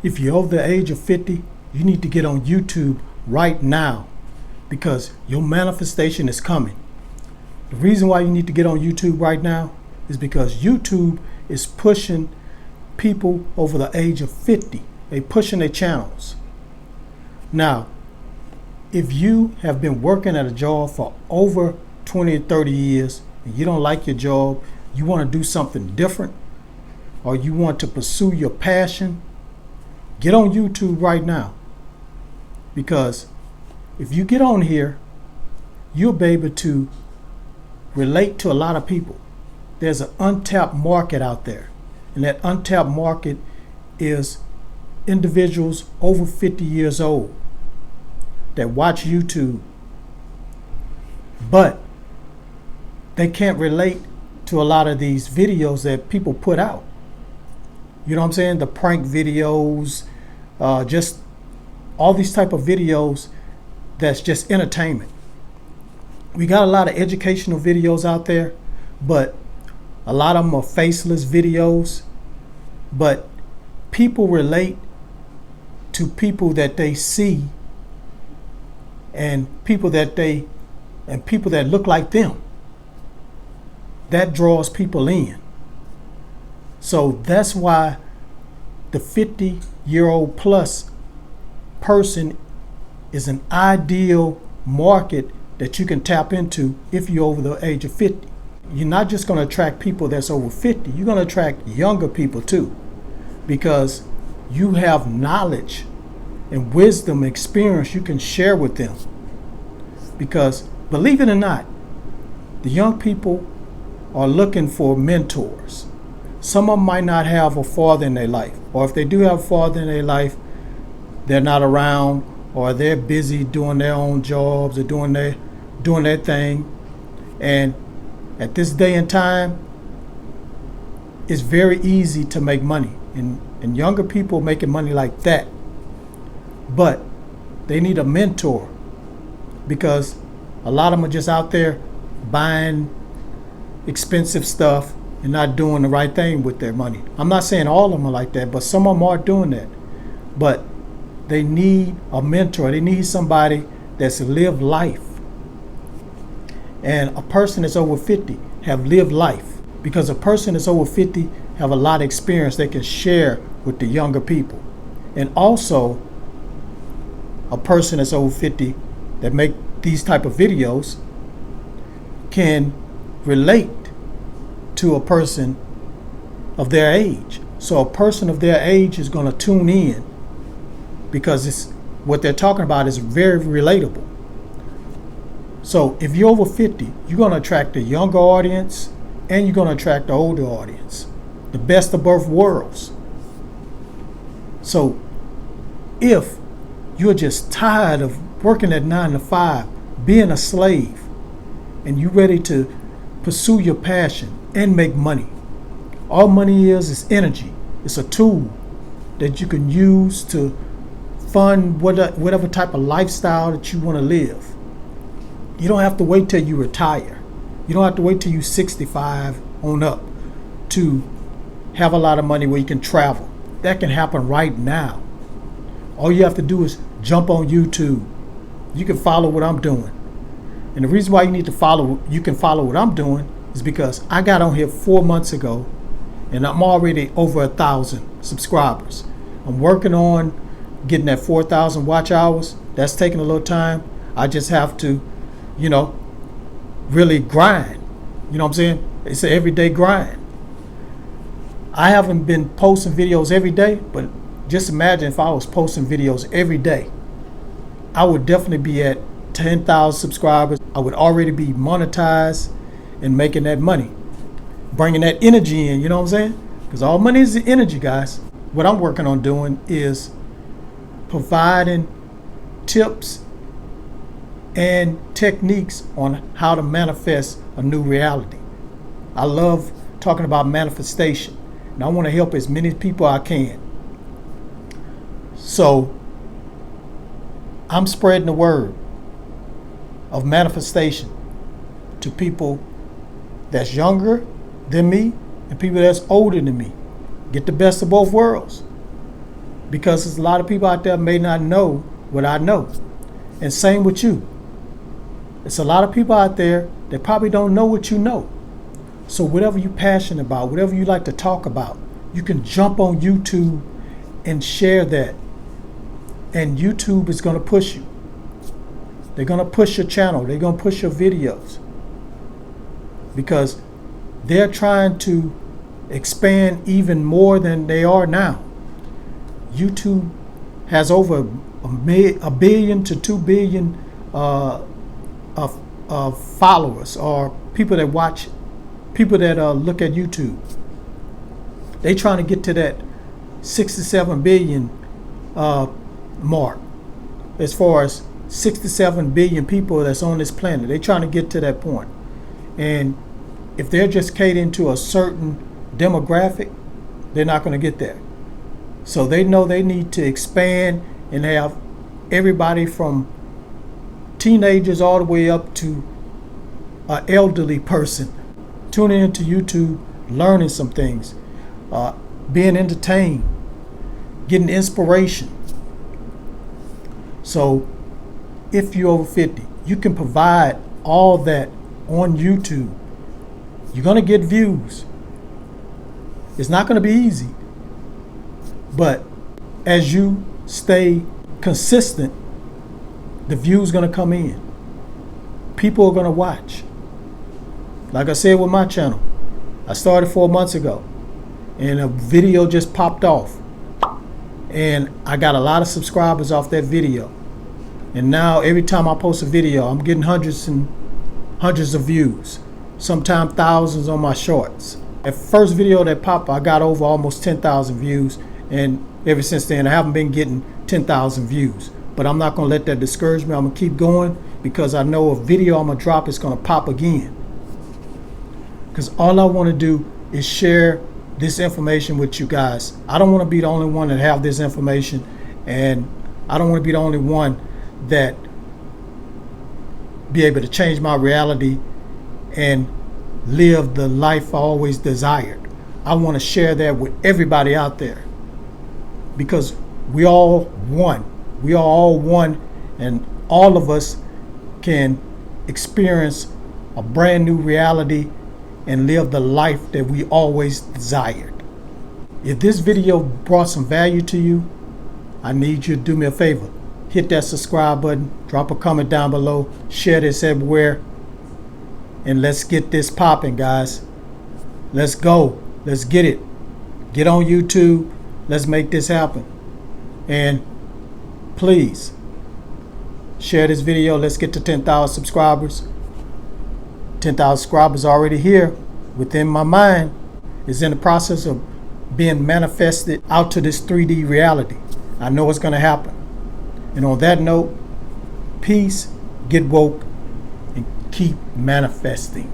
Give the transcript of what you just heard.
If you're over the age of 50, you need to get on YouTube right now because your manifestation is coming. The reason why you need to get on YouTube right now is because YouTube is pushing people over the age of 50. They pushing their channels. Now, if you have been working at a job for over 20 or 30 years and you don't like your job, you want to do something different, or you want to pursue your passion, get on YouTube right now. Because if you get on here, you'll be able to relate to a lot of people. There's an untapped market out there. And that untapped market is individuals over 50 years old that watch YouTube, but they can't relate to a lot of these videos that people put out. You know what I'm saying? The prank videos, just all these type of videos that's just entertainment. We got a lot of educational videos out there, but a lot of them are faceless videos. But people relate to people that they see and people that look like them. That draws people in. So that's why the 50-year-old plus person is an ideal market that you can tap into if you're over the age of 50. You're not just going to attract people that's over 50, you're going to attract younger people too, because you have knowledge and wisdom, experience you can share with them. Because believe it or not, the young people are looking for mentors. Some of them might not have a father in their life, or if they do have a father in their life, they're not around, or they're busy doing their own jobs or doing their thing. And at this day and time, it's very easy to make money, and younger people making money like that. But they need a mentor, because a lot of them are just out there buying expensive stuff and not doing the right thing with their money. I'm not saying all of them are like that, but some of them are doing that. But they need a mentor. They need somebody that's lived life. And a person that's over 50 have lived life, because a person that's over 50 have a lot of experience they can share with the younger people. And also, a person that's over 50 that make these type of videos can relate to a person of their age. So a person of their age is going to tune in, because what they're talking about is very relatable. So if you're over 50, you're going to attract a younger audience and you're going to attract the older audience, the best of both worlds. So if you're just tired of working at 9 to 5, being a slave, and you're ready to pursue your passion and make money, all money is energy. It's a tool that you can use to fund whatever type of lifestyle that you want to live. You don't have to wait till you retire. You don't have to wait till you're 65 on up to have a lot of money where you can travel. That can happen right now. All you have to do is jump on YouTube. You can follow what I'm doing. And the reason why you can follow what I'm doing is because I got on here 4 months ago and I'm already over 1,000 subscribers. I'm working on getting that 4,000 watch hours. That's taking a little time. I just have to, really grind. You know what I'm saying? It's an everyday grind. I haven't been posting videos every day, but just imagine if I was posting videos every day. I would definitely be at 10,000 subscribers. I would already be monetized and making that money, bringing that energy in, you know what I'm saying? Because all money is the energy, guys. What I'm working on doing is providing tips and techniques on how to manifest a new reality. I love talking about manifestation, and I want to help as many people I can. So I'm spreading the word of manifestation to people that's younger than me and people that's older than me. Get the best of both worlds. because there's a lot of people out there may not know what I know. And same with you. It's a lot of people out there that probably don't know what you know. So whatever you're passionate about, whatever you like to talk about, you can jump on YouTube and share that. And YouTube is going to push you. They're going to push your channel. They're going to push your videos. Because they're trying to expand even more than they are now. YouTube has over a billion to 2 billion of followers, or people that watch, people that look at YouTube. They trying to get to that 67 billion mark, as far as 67 billion people that's on this planet. They trying to get to that point. And if they're just catering to a certain demographic, they're not going to get there. So they know they need to expand and have everybody from teenagers all the way up to an elderly person tuning into YouTube, learning some things, being entertained, getting inspiration. So if you're over 50, you can provide all that on YouTube. You're going to get views. It's not going to be easy. But as you stay consistent, the views are going to come in. People are going to watch. Like I said with my channel, I started 4 months ago and a video just popped off. And I got a lot of subscribers off that video. And now every time I post a video, I'm getting hundreds and hundreds of views, sometimes thousands on my shorts. At first video that popped, I got over almost 10,000 views. And ever since then, I haven't been getting 10,000 views. But I'm not going to let that discourage me. I'm going to keep going because I know a video I'm going to drop is going to pop again. Because all I want to do is share this information with you guys. I don't want to be the only one that have this information. And I don't want to be the only one that be able to change my reality and live the life I always desired. I want to share that with everybody out there. Because we all one. We are all one, and all of us can experience a brand new reality and live the life that we always desired. If this video brought some value to you, I need you to do me a favor. Hit that subscribe button, drop a comment down below, share this everywhere, and let's get this popping, guys. Let's go. Let's get it. Get on YouTube. Let's make this happen. And please share this video. Let's get to 10,000 subscribers. 10,000 subscribers already here within my mind. Is in the process of being manifested out to this 3D reality. I know it's going to happen. And on that note, peace, get woke, and keep manifesting.